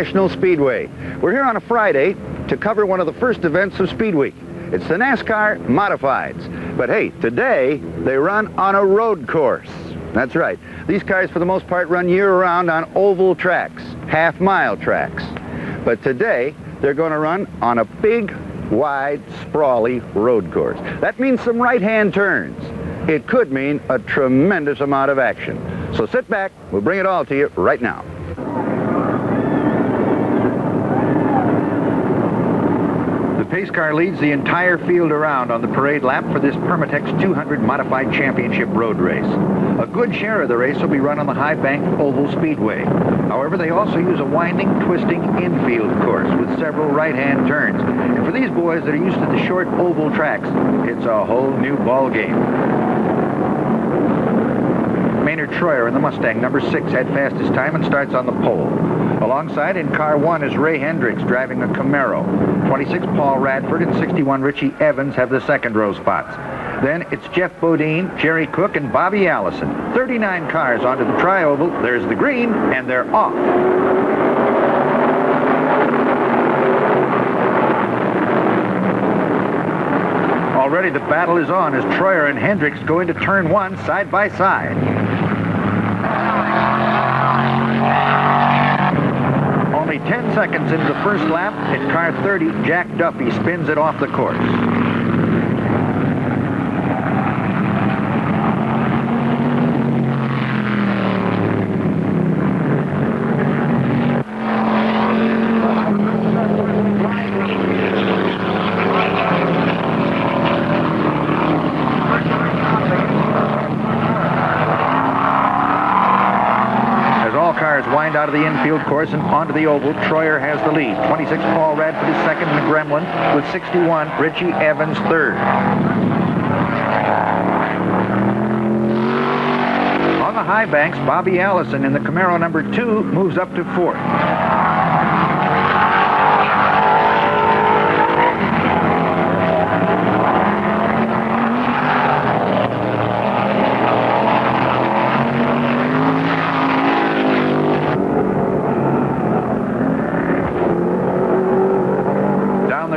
National Speedway. We're here on a Friday to cover one of the first events of Speedweek. It's the NASCAR Modifieds. But hey, today they run on a road course. That's right. These cars, for the most part, run year-round on oval tracks, half-mile tracks. But today, they're going to run on a big, wide, sprawly road course. That means some right-hand turns. It could mean a tremendous amount of action. So sit back. We'll bring it all to you right now. The pace car leads the entire field around on the parade lap for this Permatex 200 Modified Championship road race. A good share of the race will be run on the high bank oval speedway. However, they also use a winding, twisting infield course with several right-hand turns. And for these boys that are used to the short oval tracks, it's a whole new ball game. Maynard Troyer in the Mustang, number 6, had fastest time and starts on the pole. Alongside in car 1 is Ray Hendricks driving a Camaro. 26 Paul Radford and 61 Richie Evans have the second row spots. Then it's Geoff Bodine, Jerry Cook, and Bobby Allison. 39 cars onto the tri-oval. There's the green, and they're off. Already the battle is on as Troyer and Hendricks go into turn 1 side by side. Only 10 seconds into the first lap, in car 30, Jack Duffie spins it off the course. Wind out of the infield course and onto the oval. Troyer has the lead. 26 Paul Radford is second in the Gremlin, with 61 Richie Evans third. On the high banks, Bobby Allison in the Camaro number 2 moves up to 4th.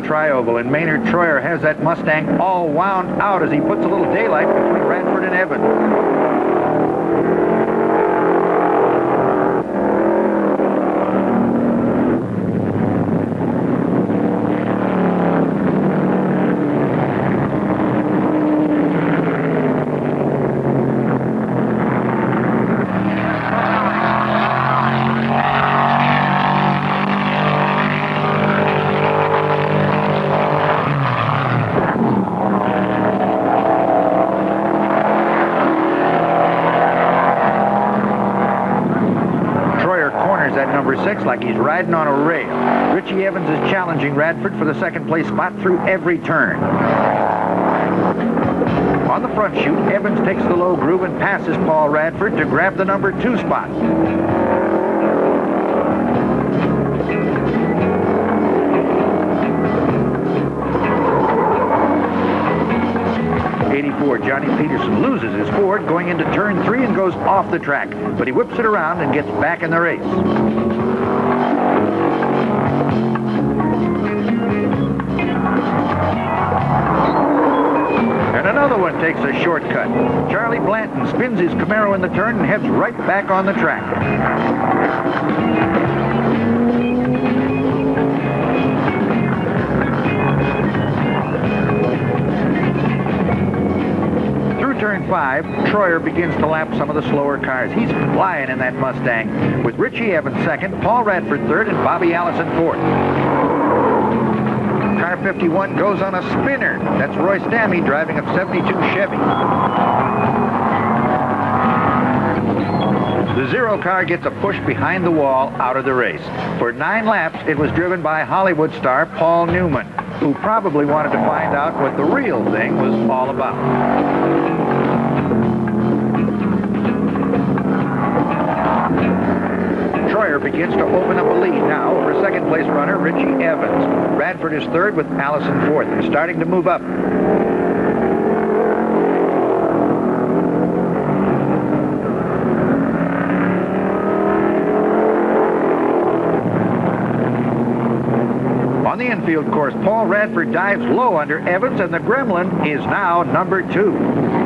Tri-oval, and Maynard Troyer has that Mustang all wound out as he puts a little daylight between Radford and Evans. At number 6 like he's riding on a rail. Richie Evans is challenging Radford for the second place spot through every turn. On the front chute, Evans takes the low groove and passes Paul Radford to grab the number 2 spot. Johnny Peterson loses his Ford going into turn 3 and goes off the track, but he whips it around and gets back in the race. And another one takes a shortcut. Charlie Blanton spins his Camaro in the turn and heads right back on the track. Turn 5, Troyer begins to lap some of the slower cars. He's flying in that Mustang, with Richie Evans second, Paul Radford third, and Bobby Allison fourth. Car 51 goes on a spinner. That's Roy Stammy driving a 72 Chevy. The 0 car gets a push behind the wall out of the race. For 9 laps, it was driven by Hollywood star Paul Newman, who probably wanted to find out what the real thing was all about. Troyer begins to open up a lead now over second-place runner Richie Evans. Radford is third with Allison fourth and starting to move up. the infield course. Paul Radford dives low under Evans, and the Gremlin is now number 2.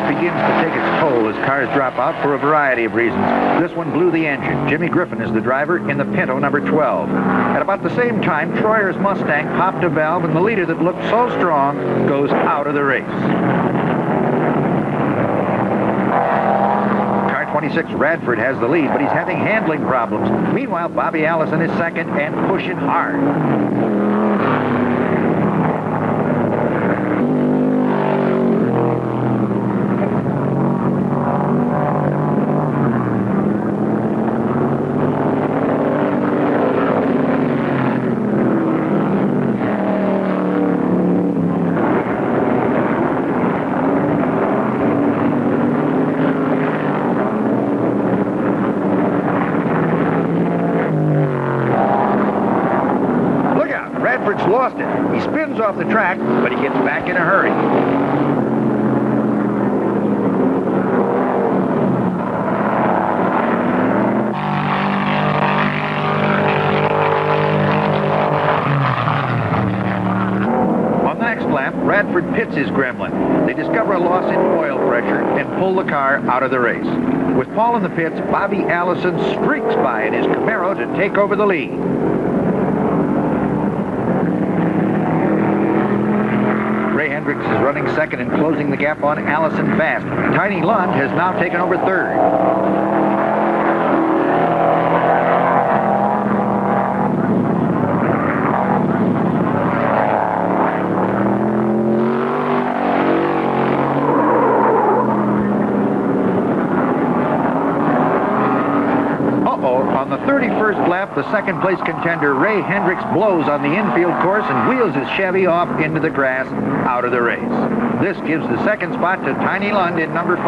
Begins to take its toll as cars drop out for a variety of reasons. This one blew the engine. Jimmy Griffin is the driver in the Pinto number 12. At about the same time, Troyer's Mustang popped a valve, and the leader that looked so strong goes out of the race. Car 26, Radford, has the lead, but he's having handling problems. Meanwhile, Bobby Allison is second and pushing hard. Radford's lost it. He spins off the track, but he gets back in a hurry. On the next lap, Radford pits his Gremlin. They discover a loss in oil pressure and pull the car out of the race. With Paul in the pits, Bobby Allison streaks by in his Camaro to take over the lead. Hendricks is running second and closing the gap on Allison fast. Tiny Lund has now taken over third. On the 31st lap, the second-place contender Ray Hendricks blows on the infield course and wheels his Chevy off into the grass out of the race. This gives the second spot to Tiny Lund in number 5.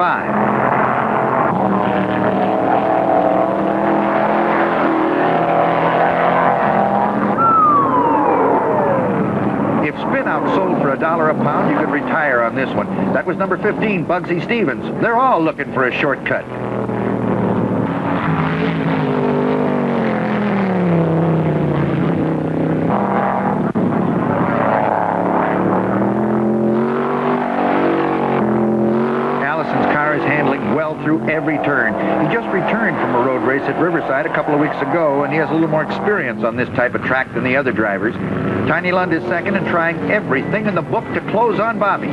If spin-out sold for $1 a pound, you could retire on this one. That was number 15, Bugsy Stevens. They're all looking for a shortcut. Through every turn. He just returned from a road race at Riverside a couple of weeks ago, and he has a little more experience on this type of track than the other drivers. Tiny Lund is second and trying everything in the book to close on Bobby.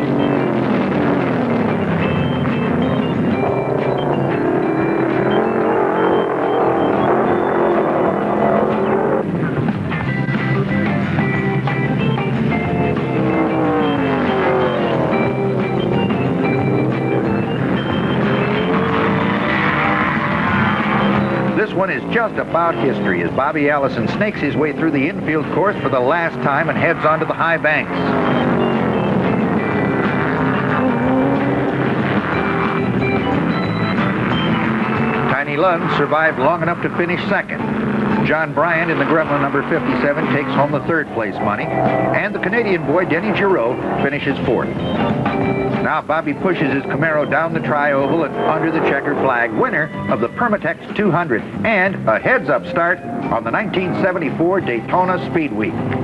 This one is just about history as Bobby Allison snakes his way through the infield course for the last time and heads onto the high banks. Tiny Lund survived long enough to finish second. John Bryant in the Gremlin number 57 takes home the third-place money, and the Canadian boy Denny Giroux finishes fourth. Now Bobby pushes his Camaro down the tri-oval and under the checkered flag, winner of the Permatex 200 and a heads-up start on the 1974 Daytona Speedweek.